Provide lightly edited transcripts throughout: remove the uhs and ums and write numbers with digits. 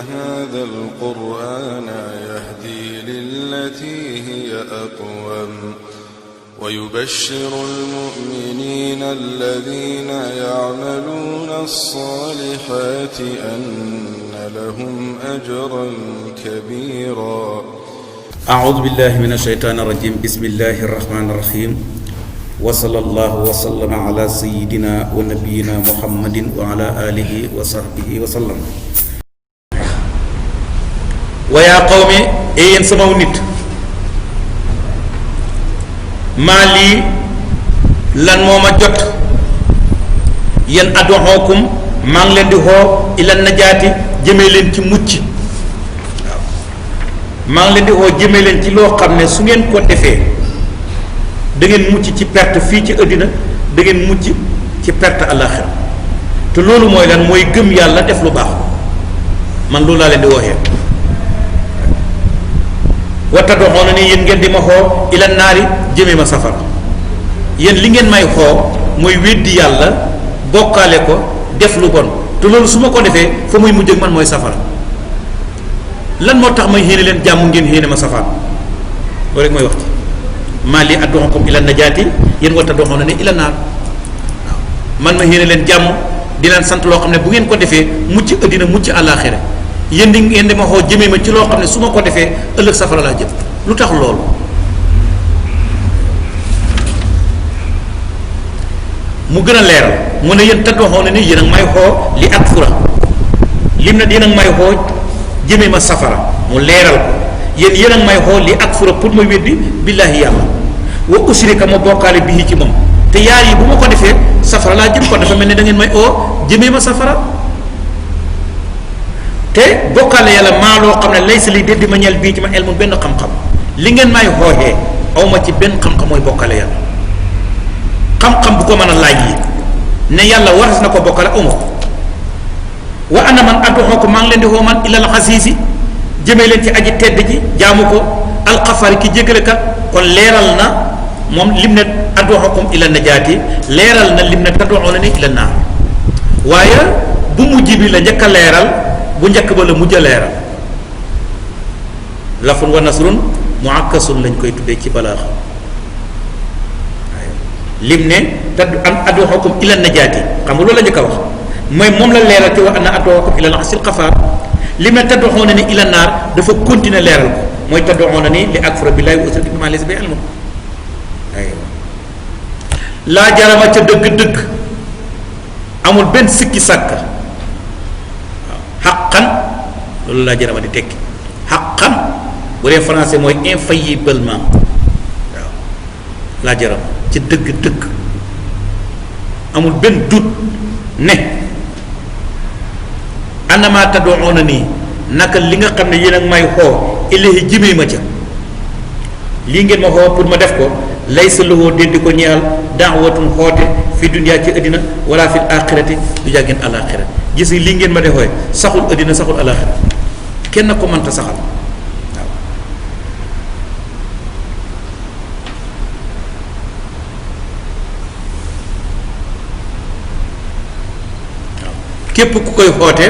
هذا القرآن يهدي للتي هي أقوم ويبشر المؤمنين الذين يعملون الصالحات أن لهم أجرا كبيرا. أعوذ بالله من الشيطان الرجيم. بسم الله الرحمن الرحيم. وصلى الله وسلم على سيدنا ونبينا محمد وعلى آله وصحبه وسلم. ويا قوم أين سماو نيت maa lii lan moo ma jot yéen ad'uukum maa ngi leen di xoo ila najaati jëmee leen ci mucc waaw maa ngi leen di xoo jëmee leen ci loo xam ne su ngeen ko defee da ngeen mucc ci perte fii ci àddina da ngeen mucc ci perte àllaxira te loolu mooy lan mooy gëm yàlla def lu baax man loolu laa leen di wooxee wa tad'uuna ni yéen ngeen di ma xoo ila naari jëmee ma safara yéen li ngeen may xoo mooy weddi yàlla bokkaale ko def lu bon te loolu su ma ko defee fa muy mujj ak man mooy safara lan moo tax may xéene leen jàmm ngeen xéene ma safara loolu rek mooy wax ci maa li ad'uukum ila najaati yéen wa tad'uuna ni ila naar waaw man ma xéene leen jàmm di leen sant loo xam ne bu ngeen ko defee mucc àddina mucc àllaaxira yéen di ngeen di ma xoo jëmee ma ci loo xam ne su ma ko defee ëllëg safara laa jëm lu tax loolu mu gën a leeral mu ne yéen taddoxoo ne ni yéen ak may xoo li ak fura lim na yéen ak may xoo jëmee ma safara mu leeral ko yéen ak may xoo li ak fura pour ma weddi billaahi yàlla wa usrika ma bokkaale bii ci moom te yaar yi bu ma ko defee safara laa jëm ko dafa mel ni da ngeen may oo jëmee ma safara te bokkaale yàlla maa loo xam ne lay sa li déddi ma ñeel bii ci ma elmun benn xam-xam li ngeen may xooxee aw ma ci benn xam-xam mooy bokkaale yàlla xam-xam bu ko mën a laaj yi ne yàlla waras na ko bokkale aw ma ko wa ana man adduxoo ko maa ngi leen di xoo man ilal xasiisi jëmee leen ci aji tedd ji jaamu ko alxafari ki jégalekat kon leeral na moom lim ne adduxookum ila najaati leeral na lim ne tadduxoo la ni ila naar waaye bu mujj bi la njëkk a leeral bu njëkk ba la mujj a leeral lafun wa nasrun muakkasun lañ koy tuddee ci balaax lim ne te ad'uukum ila najaati xam nga loolu la njëkk a wax mooy moom la leeral te wa anna ad'uukum ila al-'azizil ghafaar lim ne tad'uuna ni ila naar dafa continuer leeral ko mooy tad'uuna ni li akfura billaahi wa ushrika bihi maa laysa bihi ilmun laa jarama ca dëgg-dëgg amul benn sikki sàkk xaqan loolu laa jarama di tekki xaqan bu dee français mooy infailliblement waaw laa jarama ci dëgg-dëgg amul benn dut ne anama tad'uuna nii naka li nga xam ne yéen ak may xoo ilayhi jëmee ma ca lii ngeen ma xoo pour ma def ko laysa lahu déddi ko ñeexal da'watun xoote fi dunya ci àddina wala fil axirati du jàggeen alaxira gis nga lii ngeen ma defooy saxul àddina saxul alaxira kenn ko mënta saxal waaw képp ku koy xoote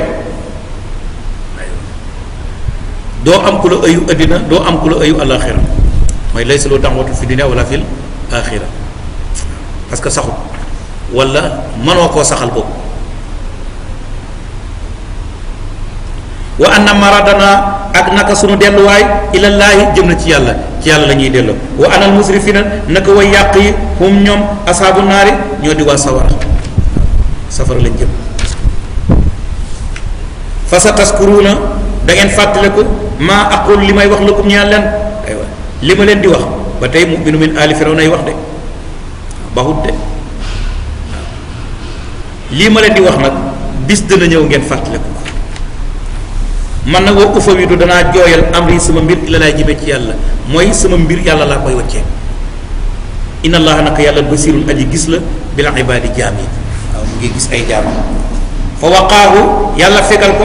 doo am ku la ayu àddina doo am ku la ayu alaxira mooy laysa lahu da'watun fi dunya wala fil axira parce que saxul wala mënoo koo saxal boobu wa anna maradana ak naka sunu delluwaay ilallaahi jëm na ci yàlla la ñuy delloo wa anal musrifina naka way yàq yi hum ñoom asaabu naari ñoo di waa safara lañ jëm fa sa taskuruuna da ngeen fàttaliku maa aqul li may wax lakum ñaan leen aywa li ma leen di wax ba tey mu'minu min aali firawna ay wax de baxut de lii ma leen di wax nag bis dina ñëw ngeen fàttaliku man nag wa ufawidu danaa jooyal amri sama mbir ila laay jëmee ci yàlla mooy sama mbir yàlla laa koy waccee inna allaha naka yàlla basirun aji gis la bil ibaadi jaam yi waaw mu ngi gis ay jaam fa waqaahu yàlla fegal ko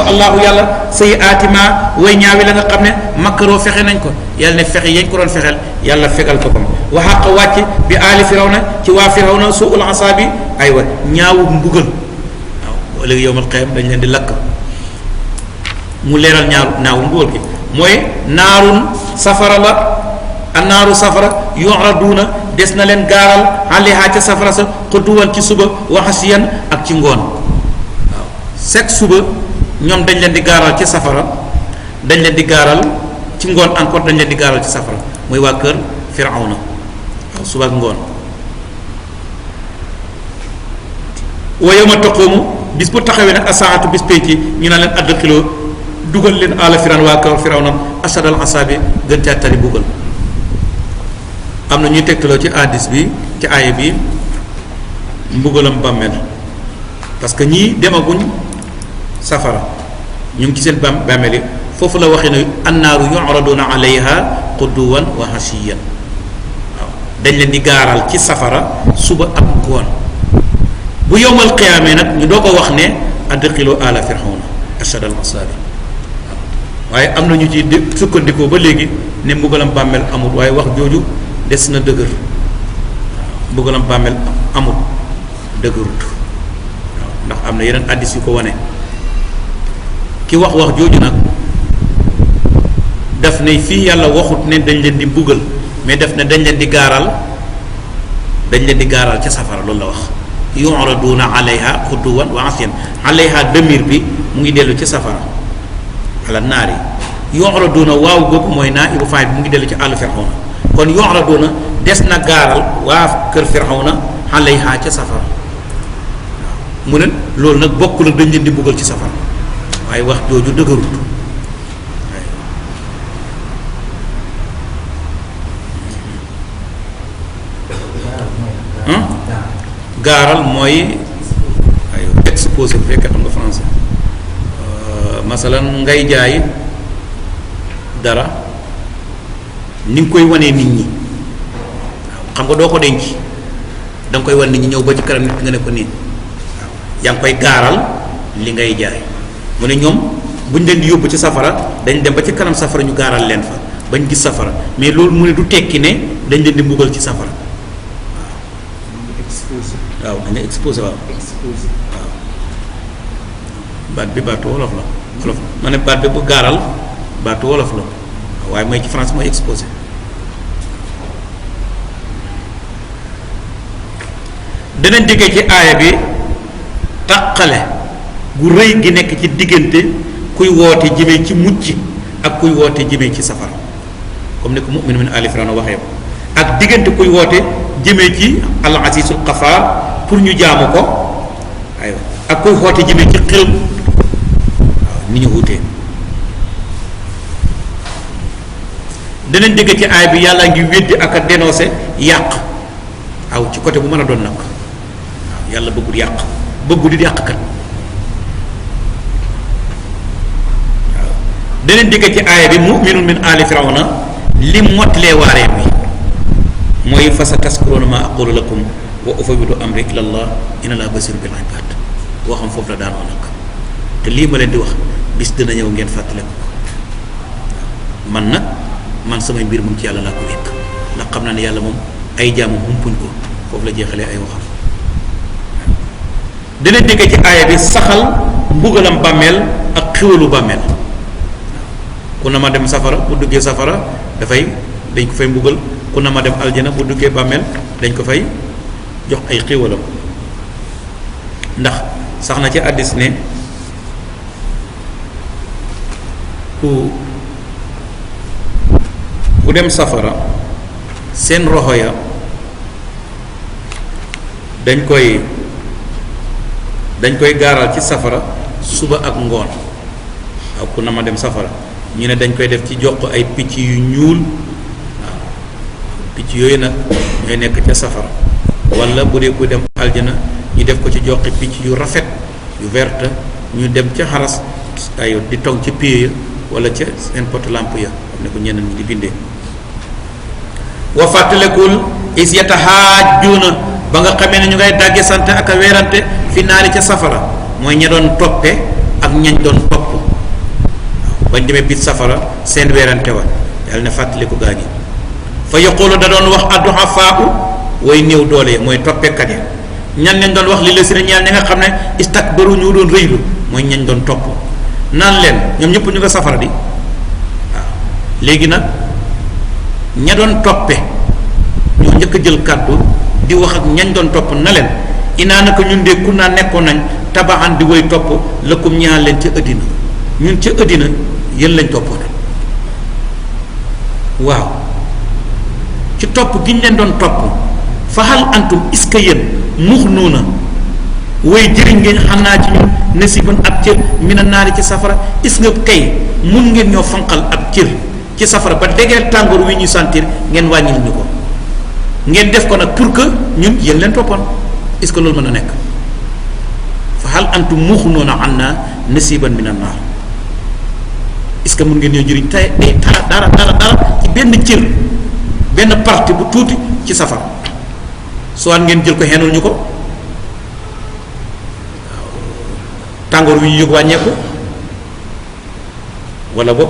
allahu yàlla say aatima way ñaawi la nga xam ne makkaroo fexe nañ ko yàlla ne fexe yañ ko doon fexeel yàlla fegal ko bam wa xaq wàcc bi aali firawna ci waa firawna suul asaabi aywa ñaawu mbugal waaw ëllëg yowmal qiyaama dañ leen di lakk mu leeral naawu mbugal gi mooy naarun safara la annaaru safara yu'raduna des na leen gaaral alayha ca safara sa xuduwan ci suba wa hasiyan ak ci ngoon waaw sek suba ñoom dañ leen di gaaral ci safara dañ leen di gaaral ci ngoon encore dañ leen di gaaral ci safara mooy waa kër Firawna waaw suba ak ngoon wa yawma taqumu bis bu taxawee nag asaatu bis penci ñu naan leen adxiloo dugal leen ala Firawna waa kër Firawna asadal asabi gën caa tari buggal am na ñuy tegtaloo ci hadis bi ci aaya bi mbugalam bàmmeel parce que ñii demaguñ safara ñu ngi ci seen bàmmeel yi foofu la waxee ne annaaru yu'raduna alayha quduwan wa hashiyan waaw dañ leen di gaaral ci safara suba ak ngoon bu yowmal qiyaamee nag ñu doo ko wax ne adxilu ala fir'auna ashad al asabi waaye am na ñu ci sukkandikoo ba léegi ne mbugalam bàmmeel amul waaye wax jooju des na dëgër mbugalam bàmmeel amul dëgërut waaw ndax am na yeneen addis yu ko wane ki wax jooju nag daf ne fii yàlla waxut ne dañ leen di mbugal mais daf ne dañ leen di gaaral ca safara loolu la wax yu'raduna alayha xuduwan wa asiyan alayha demir bi mu ngi dellu ci safara ala naari yu'raduna waaw googu mooy naa ibu faay bi mu ngi dellu ci àll Firawna kon yu'raduna des na gaaral waa kër Firawna alayha ca safara mu ne loolu nag bokkul ak dañ leen di mbugal ci safara waaye wax jooju dëgërut gaaral mooy ay exposé bu fekkee xam nga français masalan ngay jaay dara ni nga koy wanee nit ñi xam nga doo ko denc da nga koy wan nit ñi ñëw ba ci kanam nit nga ne ko nii waaw yaa ngi koy gaaral li ngay jaay mu ne ñoom buñ leen di yóbbu ci safara dañ dem ba ci kanam safara ñu gaaral leen fa bañ gis safara mais loolu mu ne du tekki ne dañ leen di mbugal ci safara waaw dañ lay exposé waaw baat bi baatu wolof la ma ne baat bi bu gaaral baatu wolof la waaye mooy ci France mooy exposé danañ déggee ci aaya bi tàqale gu rëy gi nekk ci diggante kuy woote jëmee ci mucc ak kuy woote jëmee ci safara comme ni ko mu'min min ali Firawna waxee ko ak diggante kuy woote jëmee ci al azizul qafaar pour ñu jaamu ko aywa ak kuy woote jëmee ci xel waaw ni ñu wutee danañ dégg ci aay bi yàlla ngi weddi ak a dénoncé yàq aw ci côté bu mën a doon nag waaw yàlla bëggul yàq bëggul di yàq kat waaw danañ dégg ci aay bi mu'minun min ali Firawna li mottilee waaree bi mooy fa sa taskuruuna ma aqulu lakum wa ufawwidu amri ila allah inna allaha basirun bil ibad boo xam foofu la daanoo nag te lii ma leen di wax bis dina ñëw ngeen fàttale ko man samay mbir moom ci yàlla laa ko wékk ndax xam naa ne yàlla moom ay jaamu humpuñ ko foofu la jeexalee ay waxam dina dégg ci aaya bi saxal mbugalam bàmmeel ak xiwalu bàmmeel ku na ma dem safara bu duggee safara dañ ko fay mbugal ku na ma dem aljana bu duggee bàmmeel dañ ko fay jox ay xiwalam ndax sax na ci hadiis ne ku dem safara seen roxo ya dañ koy gaaral ci safara suba ak ngoon waaw ku na ma dem safara ñu ne dañ koy def ci jox ay picc yu ñuul waaw picc yooyu nag ñooy nekk ca safara wala bu dee ku dem aljana ñu def ko ci joxi picc yu rafet yu verte ñu dem ca xaras ay di tong ci pied ya wala ca seen pot lampe ya xam ne ko ñeneen ñi di bindee wa fàttalekul is yatahaajjuuna ba nga xamee ne ñu ngay dàgge sant ak a weerante fi naari ca safara mooy ña doon toppe ak ñañ doon topp waaw bañ demee biir safara seen weerante wa yàlla ne fàttaliku gaa ñi fa yaqulu da doon wax adduhafaa'u way néew doole mooy toppekat ya ñan leen doon wax li la si ne ñeel ña nga xam ne istakbaru ñu doon rëylu mooy ñañ doon topp naan leen ñoom ñëpp ñu nga safara di waaw léegi nag ña doon toppe ñoo njëkk a jël kàddu di wax ak ñañ doon topp na leen inaa naka ñun de ku naa nekkoon nañ tabaxan di woy topp lëkkum ñaan leen ca ëddina ñun ca ëddina yéen lañ toppoon waaw ci topp gi ñu leen doon topp fa hal antum est-ce que yéen mux nuuna woy jëriñ ngeen xam naa ci ñun nasibun ab cër mina naari ci safara est-ce que kay mun ngeen ñoo fanqal ab cër ci safara ba degeel tàngoor wi ñu sentir ngeen wàññil ñu ko ngeen def ko nag pour que ñun yéen leen toppoon est-ce que loolu mën a nekk fa hal antum mux nuuna xam naa nasiban mina naar est-ce que mun ngeen ñoo jëriñ tey day dara ci benn cër benn partie bu tuuti ci safara soit ngeen jël ko xenul ñu ko tàngoor wi ñu yëg wàññeeku wala boog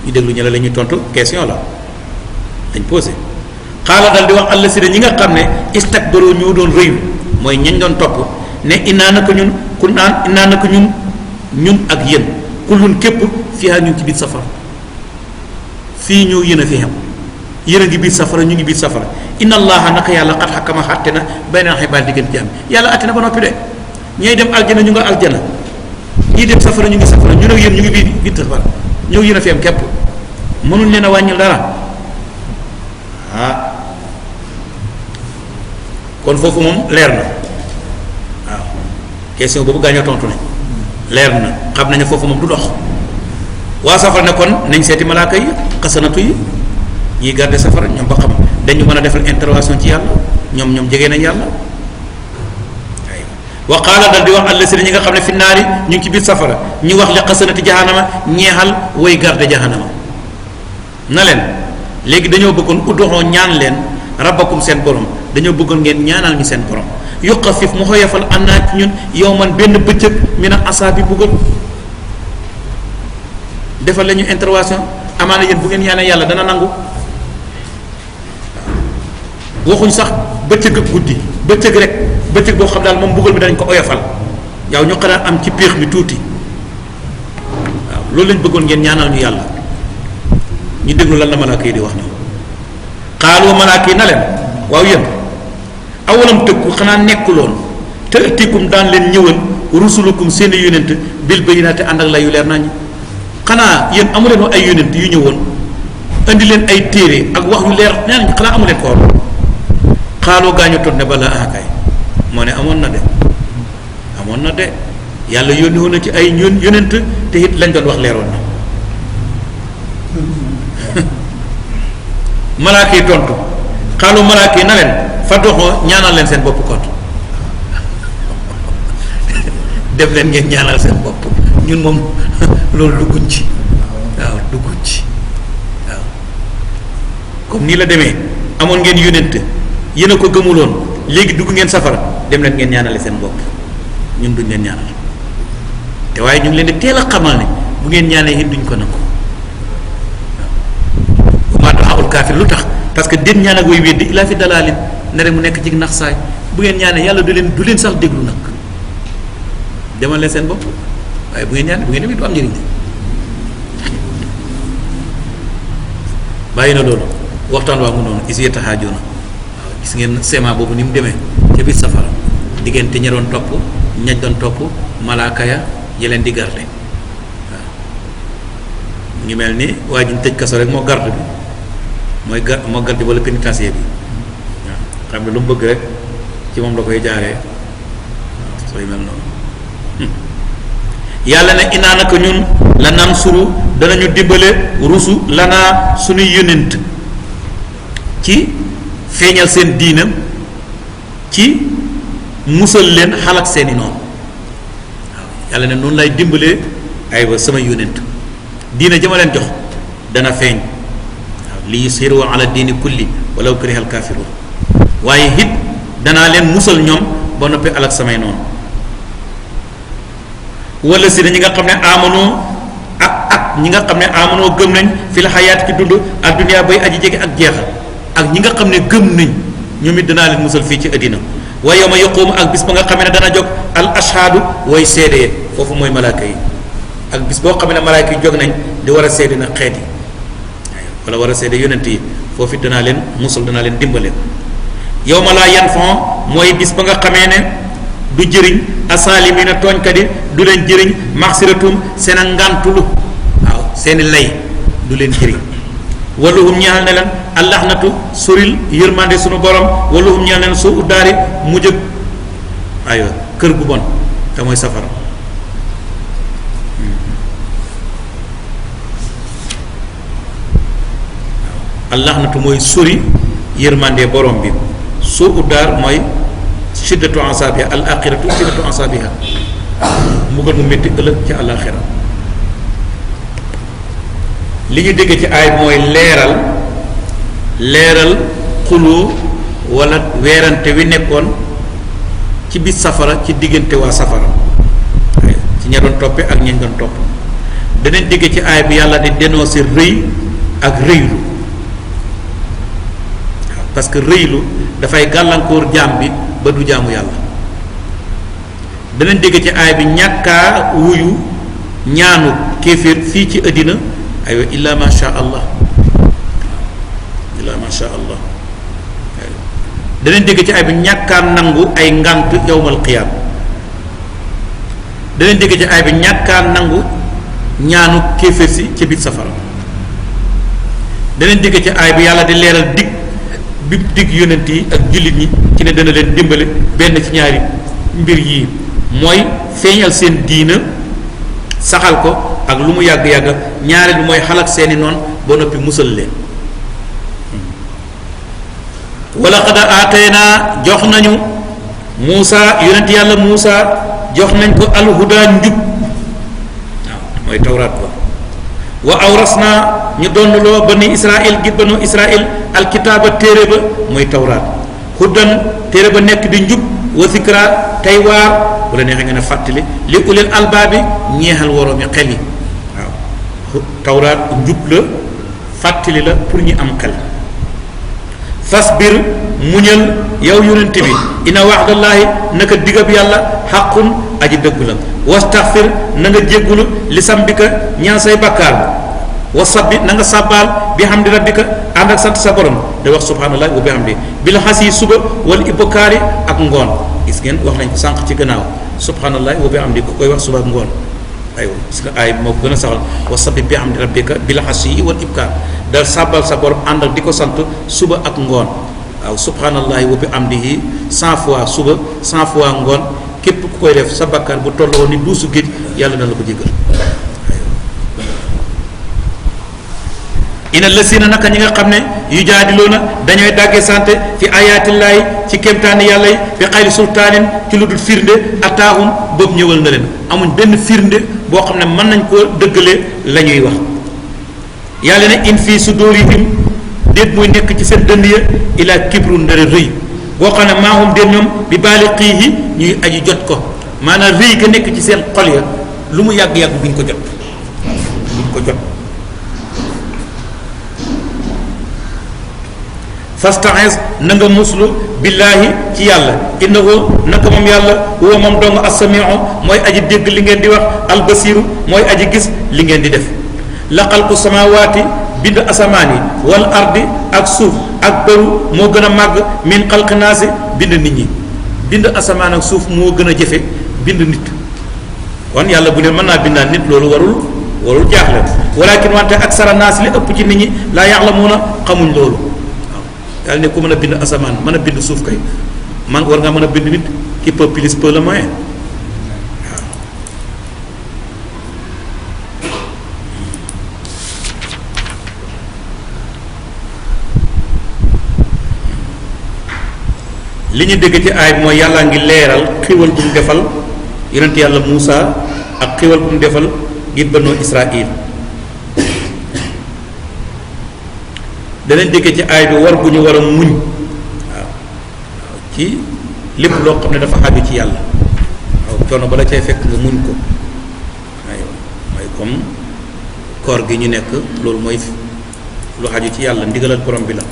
ñu déglu ñu la ñuy tontu question la dañ posé xaala dal di wax àll si ñi nga xam ne istakbaru ñoo doon rëyu mooy ñañ doon topp ne innaa naka ñun innaa naka ñun ak yéen kullun képp fiha ñu ngi ci biir safara fii ñoo yéen a fi xam yéen a ngi biir safara ñu ngi biir safara inna allaha naka yàlla xat xakkama xatte na bayna xibaar diggante jaam yàlla atte na ba noppi de ñooy dem aljana ñu nga aljana ñii dem safara ñu ngi safara ñu ne yéen ñu ngi biir safara ñëw yéen a fi am képp mënuñ leen a wàññil dara kon foofu moom leer na waaw question boobu gaañoo tontu ne leer na xam nañu foofu moom du dox waa safara ne kon nañ seeti malaaka yi xasanatu yi ñiy garde safara ñoom ba xam dañu mën a defal intervention ci yàlla ñoom jege nañ yàlla wa qaala dal di wax allasina ñi nga xam ne fi naari ñu ngi ci biir safara ñu wax li xasanati jahannama ñeexal way garde jahannama na leen léegi dañoo bëggoon uddoxoo ñaan leen rabbakum seen borom dañoo bëggoon ngeen ñaanal ñu seen borom yuxafif mu xoyofal annaa ci ñun yow man benn bëccëg min al asaabi buggal defal la ñu intervention amaana yéen bu ngeen ñaanee yàlla dana nangu waxuñ sax bëccëg ak guddi bëccëg rek bëccëg boo xam daal moom buggal bi dañ ko oyofal yow ñu xanaa am ci péex mi tuuti waaw loolu lañ bëggoon ngeen ñaanal ñu yàlla ñu déglu lan la malaaka yi di wax na xaaloo malaaka yi na leen waaw yéen awalam tëkku xanaa nekkuloon te ëttikum daan leen ñëwal rusulukum seeni yonent bil bayyinaati ànd ak la yu leer nañ xanaa yéen amu leen ay yonent yu ñëwoon indi leen ay téere ak wax yu leer nee nañ xanaa amu leen ko woon xaaloo gaañu tot ne balaa akay moo ne amoon na de yàlla yónni woon na ci ay yonent te it lañ doon wax leeroon na malaaka yi tontu xaalu malaaka yi na leen fa doxoo ñaanal leen seen bopp kott def leen ngeen ñaanal seen bopp ñun moom loolu dugguñ ci waaw comme nii la demee amoon ngeen yónent yéen a ko gëmuloon léegi dugg ngeen safara dem leen ngeen ñaanale seen bopp ñun duñ leen ñaanal te waaye ñu ngi leen di teel a xamal ne bu ngeen ñaanee it duñ ko nangu waaw maa du'aa'ul kaafir lu tax parce que den ñaan ak way weddi ilaa fi dalaalin ne rek mu nekk ci nax saay bu ngeen ñaanee yàlla du leen sax déglu nag demal leen seen bopp waaye bu ngeen ñaanee bu ngeen demee du am njëriñ de bàyyi na loolu waxtaan waa mu noonu is yatahaajoona waaw gis ngeen sema boobu ni mu demee ca biir safara diggante ña doon topp ñañ doon topp malaaka ya leen di garde waaw mu ngi mel ni waa ji ñu tëj kaso rek moo garde bi moo garde wala pénitencier bi waaw xam ne lu mu bëgg rek ci moom la koy jaaree waaw sooy mel noonu yàlla ne inaa naka ñun la naan suru danañu dimbale rusu lanaa suñuy yónent ci feeñal seen diina ci musal leen xalak seeni noonu waaw yàlla ne noonu lay dimbalee aywa sama yónent diina jama leen jox dana feeñ waaw li yushiru ala diini kulli walaw kariha al kaafiruun waaye it danaa leen musal ñoom ba noppi alak samay noonu wala si ñi nga xam ne amanoo ak ñi nga xam ne amanoo gëm nañ fi la xayaat ci dund ak dunya bay aji jege ak jeexal ak ñi nga xam ne gëm nañ ñoom it danaa leen musal fii ci àddina wa yawma yaqumu ak bis ba nga xam ne dana jóg al ashhaadu way seede foofu mooy malaaka yi ak bis boo xam ne malaayka yi jóg nañ di war a seede na xeet yi wala war a seede yonent yi foofu danaa leen musal danaa leen dimbale. yow ma laa yan fon mooy bis ba nga xamee ne du jëriñ asaalimina tooñkat yi du leen jëriñ maxsiratum seen a ngàntulu waaw seeni lay du leen jëriñ. waluhum ñaal ne leen allahnatu suril yërmande sunu borom waluhum ñaal ne leen soo uddaari mujj aywa kër gu bon te mooy safara. allahnatu mooy sori yërmande borom bi soo uddaar mooy shiddatu asabiha al axiratu shiddatu asabiha mbugal mu métti ëllëg ci àlaxira. li ñu dégg ci aay mooy leeral xuloo wala weerante wi nekkoon ci biir safara ci diggante waa safara ci ña doon toppe ak ñañ doon topp. danañ dégg ci aay bi yàlla di dénoncer rëy ak rëylu parce que rëylu dafay gàllankoor jaam bi ba du jaamu yàlla. danañ dégg ci aay bi ñàkkaa wuyu ñaanu kéeféer fii ci àddina aywa illa ma sha allah illa ma sha allah. danañ dégg ci aay bi ñàkkaa nangu ay ngant yowmal qiyaam. danañ dégg ci aay bi ñàkkaa nangu ñaanu kéeféer si ci biir safara. danañ dégg ci aay bi yàlla di leeral dig yonent yi ak jullit ñi ci ne dana leen dimbale benn ci ñaari mbir yii mooy feeñal seen diina saxal ko ak lu mu yàgg-yàgg ñaari bi mooy xalak seeni noon ba noppi musal leen. wala qad aataynaa jox nañu Muusa yonent yàlla Muusa jox nañ ko alhuda njub waaw mooy tawraat ba wa awrasna ñu donnloo bani Israil gi banu Israil alkitaaba téere ba muy tawraat huddan téere ba nekk di njub wa zikra tey waar bu la neexee nga ne fàttali li ulil albaabi ñeexal woroomi xel yi waaw tawraat njub la fàttali la pour ñu am xel. fasbir muñal yow yonent bi inna waxdallaahi naka digab yàlla xaqun aji dëgg la wastaxfir na nga jéggulu li sambika ñaan say bakkaar wa sabbi na nga sàbbaal bi hamdi rabbika ànd ak sant sa borom da wax subhanallahi wa bihamdi bil xas yi suba wala ibbukaari ak ngoon gis ngeen wax nañ ko sànq ci gannaaw subhanallahi wa bihamdi ku koy wax suba ak ngoon aywa parce que ay moo ko gën a saxal wa sabbi bi hamdi rabbika bil xas yi wal ibkaar dal sàbbal sa borom ànd ak di ko sant suba ak ngoon waaw subhanallahi wa bihamdihi 100 fois suba 100 fois ngoon képp ku koy def sa bakkaar bu tolloo ni duusu géej yàlla na la ko jéggal. ina lasina naka ñi nga xam ne yu jaadiloona dañooy dàggee sante fi ayaatillaahi ci kéemtaani yàlla yi fi xayri sultaanin ci lu dul firnde ataahum boobu ñëwal na leen amuñ benn firnde boo xam ne mën nañ koo dëggalee la ñuy wax. yàlla ne in fii sudurihim déet muy nekk ci seen dënd ya ila kibrun ndara rëy boo xam ne maahum déet ñoom bi baaliqiihi ñuy aji jot ko maanaam rëy ga nekk ci seen xol ya lu mu yàgg-yàgg duñ ko jot duñ ko jot. fasta'iz na nga muslu billaahi ci yàlla innahu naka moom yàlla huwa moom dong as-sami'u mooy aji dégg li ngeen di wax albasiru mooy aji gis li ngeen di def. la xalqu samawaati bind asamaan yi wal ardi ak suuf ak bëru moo gën a màgg min xalqi naasi bind nit ñi bind asamaan ak suuf moo gën a jafe bind nit kon yàlla bu ne mën naa bindaal nit loolu warul jaaxle walakin wante aksara naasi li ëpp ci nit ñi laa ya'lamuuna xamuñ loolu waaw yàlla ne ku mën a bind asamaan mën a bind suuf kay man war nga mën a bind nit qui peut plus peut le moins. li ñu dégg ci aay bi mooy yàllaa ngi leeral xiwal bu mu defal yonent yàlla Muusa ak xiwal bu mu defal ngir banu Israil. danañ dégg ci aay bi war bu ñu war a muñ waaw ci lépp loo xam ne dafa xaju ci yàlla waaw coono bala cay fekk nga muñ ko aywa mooy comme koor gi ñu nekk loolu mooy lu xaju ci yàlla ndigalal borom bi la.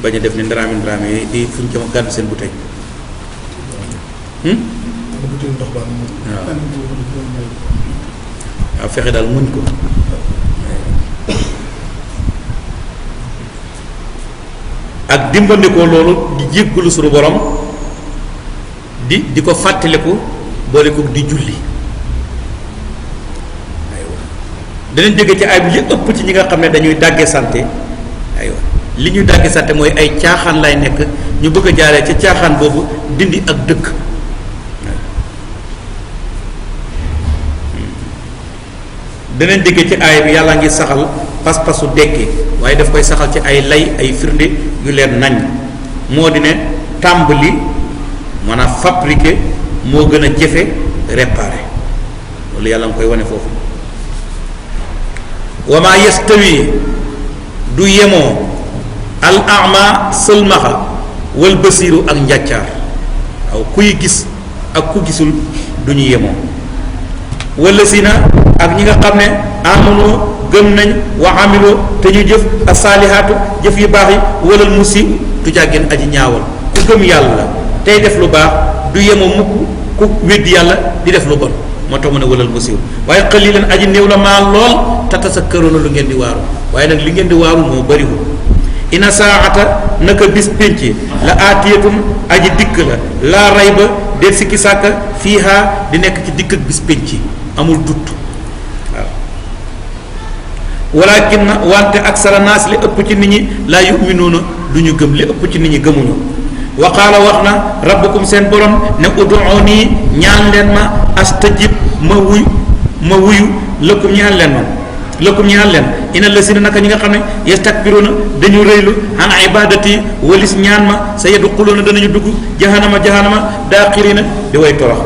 bañ a def ni ndaraami yi di fuñ ca gàddu seen bouteille waaw fexe daal muñ ko ak dimbandikoo loolu di jéggalu suñu borom di ko fàttaliku boole ko di julli aywa danañ dégg ci ay bi li ëpp ci ñi nga xam ne dañuy dàgge santé aywa li ñuy dàgge santé mooy ay caaxaan lay nekk ñu bëgg a jaaree ca caaxaan boobu dindi ak dëkk danañ dégg ci aay bi yàlla ngi saxal pas-pasu dekki waaye daf koy saxal ci ay lay ay firnde yu leen nañ moo di ne tàmbali maanaam fabriquer moo gën a jafe réparer loolu yàlla nga koy wane foofu wa ma yastawi du yemoo al ama sëlmaxa wal basiiru ak njàccaar waaw kuy gis ak ku gisul du ñu yemoo wala si na ak ñi nga xam ne amanu gëm nañ wa amilu te ñu jëf as-saalihaatu jëf yu baax yi walal musii'u du jàggeen aji ñaawal ku gëm yàlla tey def lu baax du yemoo mukk ku weddi yàlla di def lu bon moo tax mu ne walal musii'u waaye qaliilan aji néew la maa lool tatasakkaruuna lu ngeen di waaru waaye nag li ngeen di waaru moo bariwul ina saata naka bis pénc la aatiyatun aji dikk la laa rayba del sikki sàkka fiihaa di nekk ci dikk ak bis pénc amul dut waaw walakin wante aksara naas li ëpp ci nit ñi laa yuminuuna du ñu gëm li ëpp ci nit ñi gëmuñu wa qaala wax na rabbukum seen borom ne ud'uuni ñaan leen ma astajib ma wuyu lëkkum ñaan leen ma lëkkum ñaan leen ina lasina naka ñi nga xam ne yastakbiruuna dañu rëylu an ibadati walis ñaan ma sa yadxuluuna danañu dugg jahannama daaxirina di way torox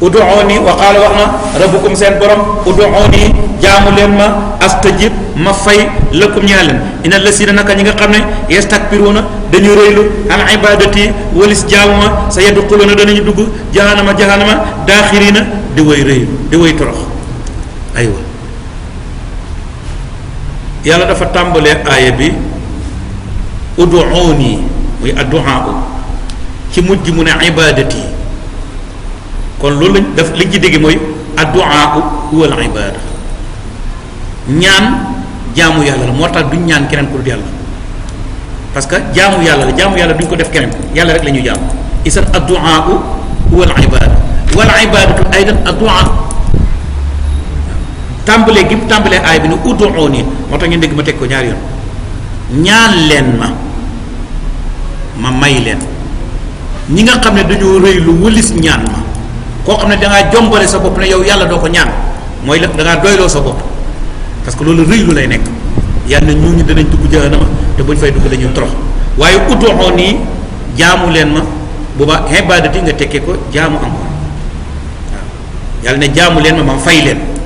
ud'uuni wa qaala wax na rabbukum seen borom ud'uuni jaamu leen ma astajib ma fay lëkkum ñaan leen ina lasina naka ñi nga xam ne yastakbiruuna dañu rëylu an ibadati walis jaamu ma sa yadxuluuna danañu dugg jahannama daaxirina di way rëylu di way torox aywa yàlla dafa tàmbalee aaya bi ud'uuni muy addu'a ci mujj mu ne ibadati kon loolu lañ daf liñ ci dégg mooy addu'a huwa al ibada ñaan jaamu yàlla la moo tax duñ ñaan keneen ku dul yàlla parce que jaamu yàlla la jaamu yàlla duñ ko def keneen yàlla rek la ñuy jaamu isan addu'a huwa al ibada wal ibadatu aydan addu'a tàmbalee gi mu tàmbalee aay bi ne ud'uuni moo tax ngeen dégg ma teg ko ñaari yoon ñaan leen ma may leen ñi nga xam ne dañoo rëy lu wëlis ñaan ma koo xam ne dangaa jombale sa bopp ne yow yàlla doo ko ñaan mooy la dangaa doyloo sa bopp parce que loolu rëy lu lay nekk yàlla ñooñu danañ dugg jahannama te buñ fay dugg dañuy torox waaye ud'uuni jaamu leen ma booba ibadati nga tekkee ko jaamu am waaw yàlla ne jaamu leen ma fay leen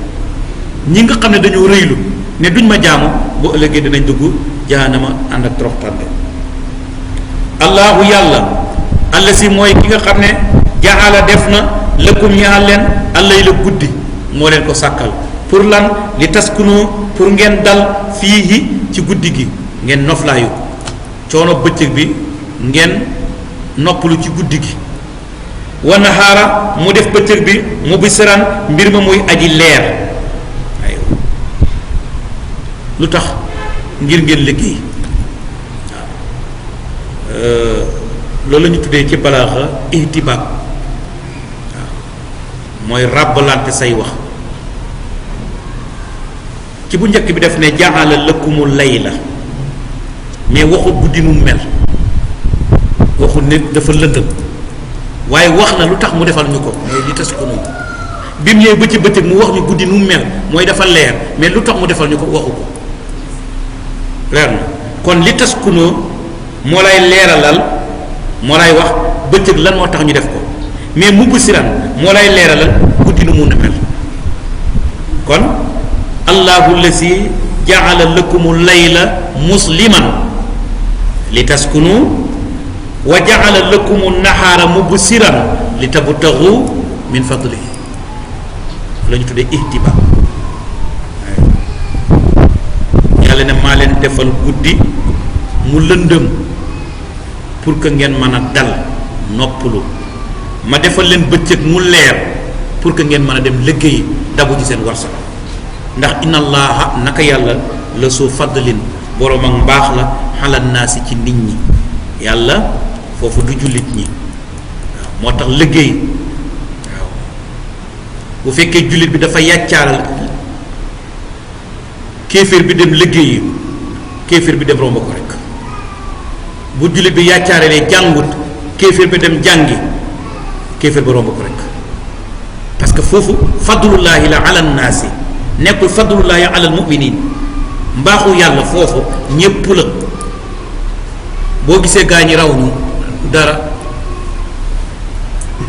ñi nga xam ne dañoo rëylu ne duñ ma jaamu boo ëllëgee dinañ dugg jahannama ànd ak toroxtande allahu yàlla alla si mooy ki nga xam ne jaala def na lëkkum ñaal leen allay la guddi moo leen ko sàkkal pour lan li taskunu pour ngeen dal fii ci guddi gi ngeen noflaayu coono bëccëg bi ngeen noppalu ci guddi gi wa nahaara mu def bëccëg bi mu bisiran mbir ma muy aji leer lu tax ngir ngeen liggéey waaw loolu la ñu tuddee ci balaaxa ihtibaab waaw mooy ràbbalante say wax ci bu njëkk bi def ne jaala lakumu layla mais waxut guddi nu mel waxut ne dafa lëndëm waaye wax na lu tax mu defal ñu ko mooy li tas ko noonu bi mu ñëwee ba ci bëccëg mu wax ñu guddi nu mel mooy dafa leer mais lu tax mu defal ñu ko waxu ko leer na kon li tas ku moo lay leeralal moo lay wax bëccëg lan moo tax ñu def ko mais mu siran moo lay leeralal guddi nu mun a mel kon allahu allazi jaala lakumu layla musliman li taskunu wa jaala lakumu nahaara mubsiran li tabtagu min fadlihi la ñu tuddee ihtiba yàlla ne maa leen defal guddi mu lëndëm pour que ngeen mën a dal noppalu ma defal leen bëccëg mu leer pour que ngeen mën a dem liggéey dabu ci seen warsa ndax inna allaha naka yàlla la soo fadlin boroom ak mbaax la xalal naasi ci nit ñi yàlla foofu du jullit ñi waaw moo tax liggéey waaw bu fekkee jullit bi dafa yàccaaral kéeféer bi dem liggéeyi kéeféer bi dem romb ko rek bu jullit bi yàccaaralee jàngut kéeféer bi dem jàngi kéeféer ba romb ko rek parce que foofu fadlullahi la ala nnaasi nekkul fadlullahi ala almuminin mbaaxu yàlla foofu ñépp la boo gisee gaa ñi raw ñu dara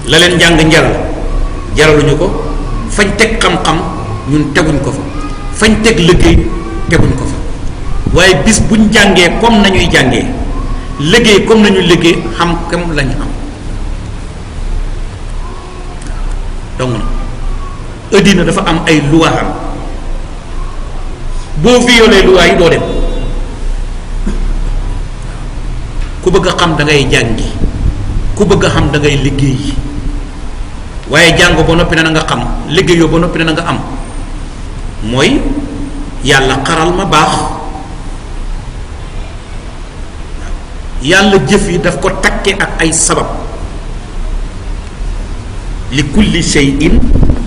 la leen njàng njaral jaraluñu ko fañ teg xam-xam ñun teguñ ko fa fañ teg liggéey teguñ ko fa waaye bis buñ jàngee comme nañuy jàngee liggéey comme nañu liggéey xam comme lañu am donc na addina dafa am ay luwaam boo violé luwaa yi doo dem ku bëgg a xam da ngay jàngi ku bëgg a xam da ngay liggéey waaye jàng ba noppi ne na nga xam liggéeyoo ba noppi ne na nga am mooy yàlla xaral ma baax yàlla jëf yi daf ko takke ak ay sabab li kulli shay'in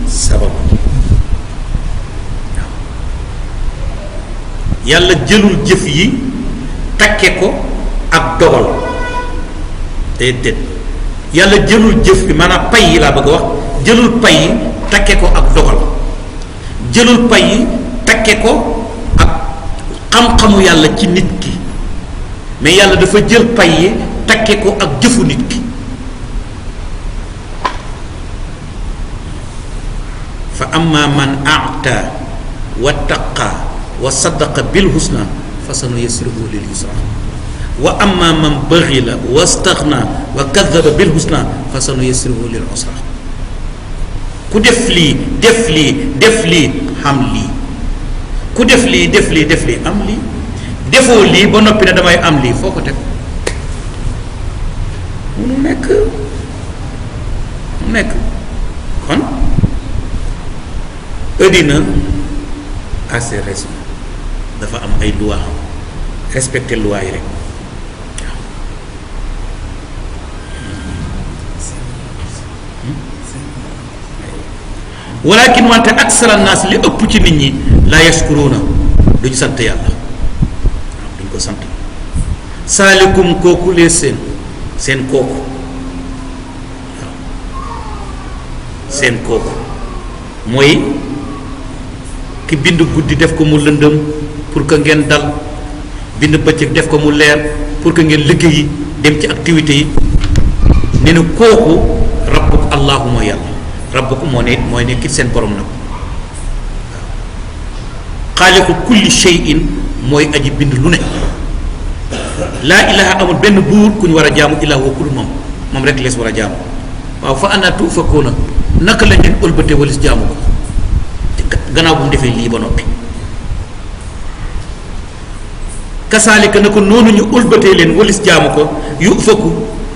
sabab yàlla jëlul jëf yi takke ko ak dogal déedéet yàlla jëlul jëf bi maanaam pay yi laa bëgg a wax jëlul pay yi takke ko ak dogal jëlul pay yi takke ko ak xam-xamu yàlla ci nit ki mais yàlla dafa jël pay yi takke ko ak jëfu nit ki fa amma man a'ta wattaqa wa saddaqa bil husna fa sanuyassiruhu lil yusra wa amma man baghila wastaghna wa kadhaba bil husna fa sanuyassiruhu lil usra ku def lii def lii def lii xam lii ku def lii def lii def lii am lii defoo lii ba noppi ne damay am lii foo ko teg mu nekk kon addina assez raison dafa am ay loi respecter loi yi rek walakin wante aksara naas li ëpp ci nit ñi la yaskuruna duñ sant yàlla waaw duñ ko sant saalikum kooku lee seen kooku waaw seen kooku mooy ki bind guddi def ko mu lëndëm pour que ngeen dal bind bëccëg def ko mu leer pour que ngeen liggéeyi dem ci activités yi ne na kooku rabbuk allahu mooy yàlla rabbukum mooy ne kit seen borom nag waaw xaaliqu kulli shay'in mooy aji bind lu ne laa ilaha amul benn buur ku ñu war a jaamu illaa huwa kul moom rek lees war a jaamu waaw fa anna tufakuuna naka lañ leen ëlbatee walis jaamu ko gannaaw bu mu defee lii ba noppi kasaalika na ko noonu ñu ëlbatee leen walis jaamu ko yu fakku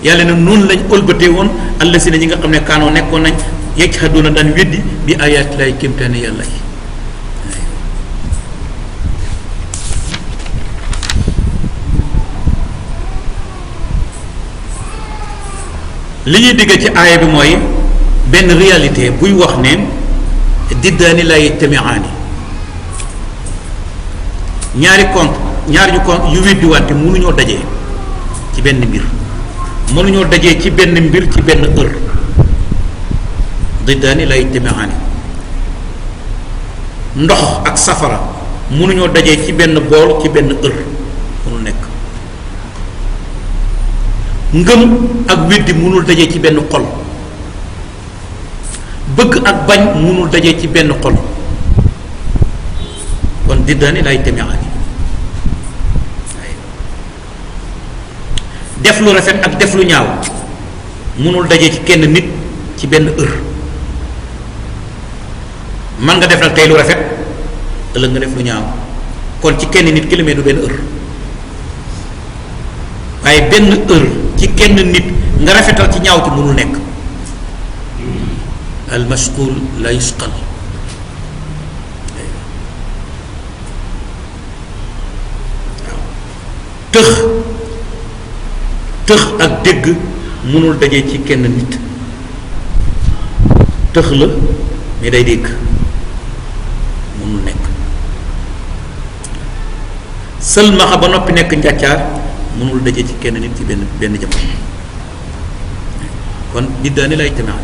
yàlla ne noonu lañ ëlbatee woon alla si ne ñi nga xam ne kaanoo nekkoon nañ yajhaduuna daan weddi bi ayaati laay kéemtaane yàlla yi li ñuy digg ci aaya bi mooy benn réalité buy wax ne diddaani laa yajtamiaani ñaari ñu compte yu weddi wante mënuñoo dajee ci benn mbir mënuñoo dajee ci benn mbir ci benn heure diddaani laa yajtamiaani ndox ak safara mënuñoo dajee ci benn bool ci benn heure mënul nekk ngëm ak weddi mënul dajee ci benn xol bëgg ak bañ mënul dajee ci benn xol kon diddaani laa yajtamiaani def lu rafet ak def lu ñaaw mënul dajee ci kenn nit ci benn heure man nga def nag tey lu rafet ëllëg nga def lu ñaaw kon ci kenn nit kilomètre du benn heure waaye benn heure ci kenn nit nga rafetal ci ñaaw ci mënul nekk al mashghul la yusqal tëx ak dégg mënul daje ci kenn nit tëx la mais day dégg mënul nekk sëlmaxa ba noppi nekk njàccaar mënul daje ci kenn nit ci benn jamono kon nit daani lay ijtimaa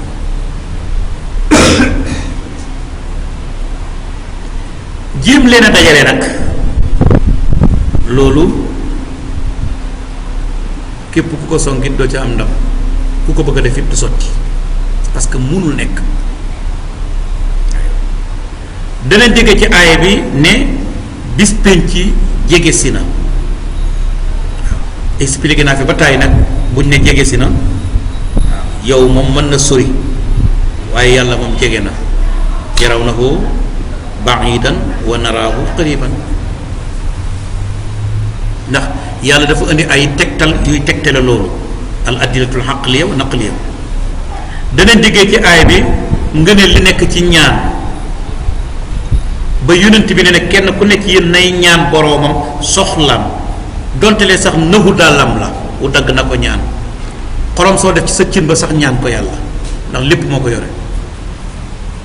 jéem leen a dajale nag loolu képp ku ko songit doo ca am ndam ku ko bëgg a def it du sotti parce que mënul nekk dana dégg ci aaya bi ne bis penc jege si na expliqué naa fi ba tàyyi nag buñ ne jege si na yow moom mën na sori waaye yàlla moom jege na yarawnahu ba'idan wa naraahu qariban ndax yàlla dafa indi ay tegtal yuy tegtale loolu al adillatul aqliya wa naqliya dana déggee ci aay bi ngëneel li nekk ci ñaan ba yonent bi ne ne kenn ku nekk yéen nay ñaan boroomam soxlaam donte lee sax nëbu dàllam la wu dagg na ko ñaan xorom soo def ci sa cin ba sax ñaan ko yàlla ndax lépp moo ko yore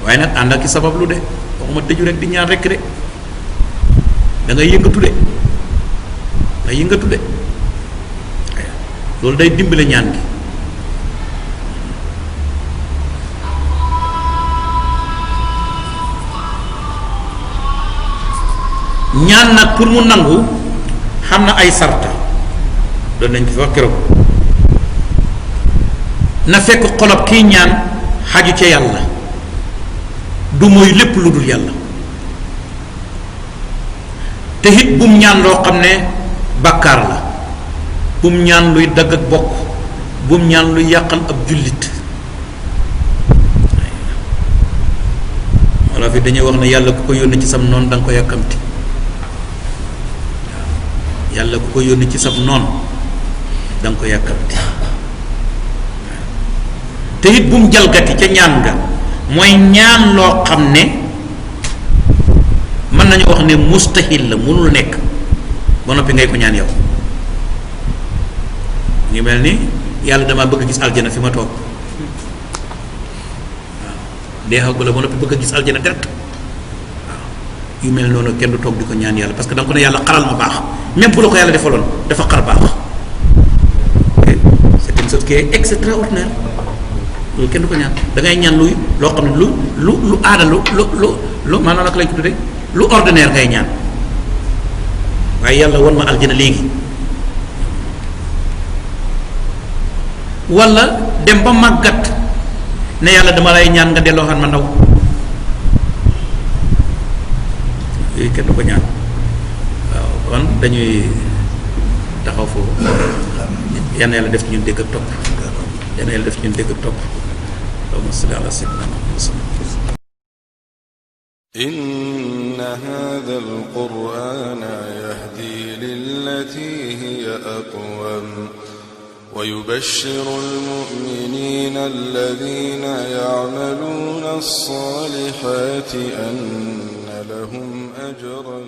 waaye nag ànd ak ci sabab lu de waxuma tëju rek di ñaan rek de da ngay yëngatu de day yëngatu de loolu day dimbale ñaan gi ñaan nag pour mu nangu xam na ay sarta doon nañ fi wax keroog na fekk xolob kiy ñaan xaju ca yàlla du mooy lépp lu dul yàlla te it bum ñaan loo xam ne bàkkaar la bum ñaan luy dagg ak bokk bum ñaan luy yàqal ab jullit walla fi dañuy wax ne yàlla ku ko yónni ci sam noon da nga ko yàkkamti yàlla ku ko yónni ci sam noon da nga ko yàkkamti te it bum jalgati ca ñaan nga mooy ñaan loo xam ne mën nañu wax ne mustahil la mënul nekk ba noppi ngay ko ñaan yow ngi mel ni yàlla dama bëgg a gis aljana fi ma toog waaw deexagu la ba noppi bëgg a gis aljana direct waaw yu mel noonu kenn du toog di ko ñaan yàlla parce que da nga ko ne yàlla xaral ma baax même bu la ko yàlla defaloon dafa xar baax c'est une chose qui est extraordinaire loolu kenn du ko ñaan da ngay ñaan luy loo xam ne lu aada lu maanaam nag lañ ko tuddee lu ordinaire ngay ñaan waaye yàlla won ma aljana léegi walla dem ba màggat ne yàlla dama lay ñaan nga delloo xam ma ndaw yooyu kenn du ko ñaan waaw kon dañuy taxaw foofu yal na yàlla def ci ñun dégg ak topp yal na yàlla def ci ñun dégg ak topp allahumma salli ala sayyidina Muhammad. إن هذا القرآن يهدي للتي هي أقوم ويبشر المؤمنين الذين يعملون الصالحات أن لهم أجرا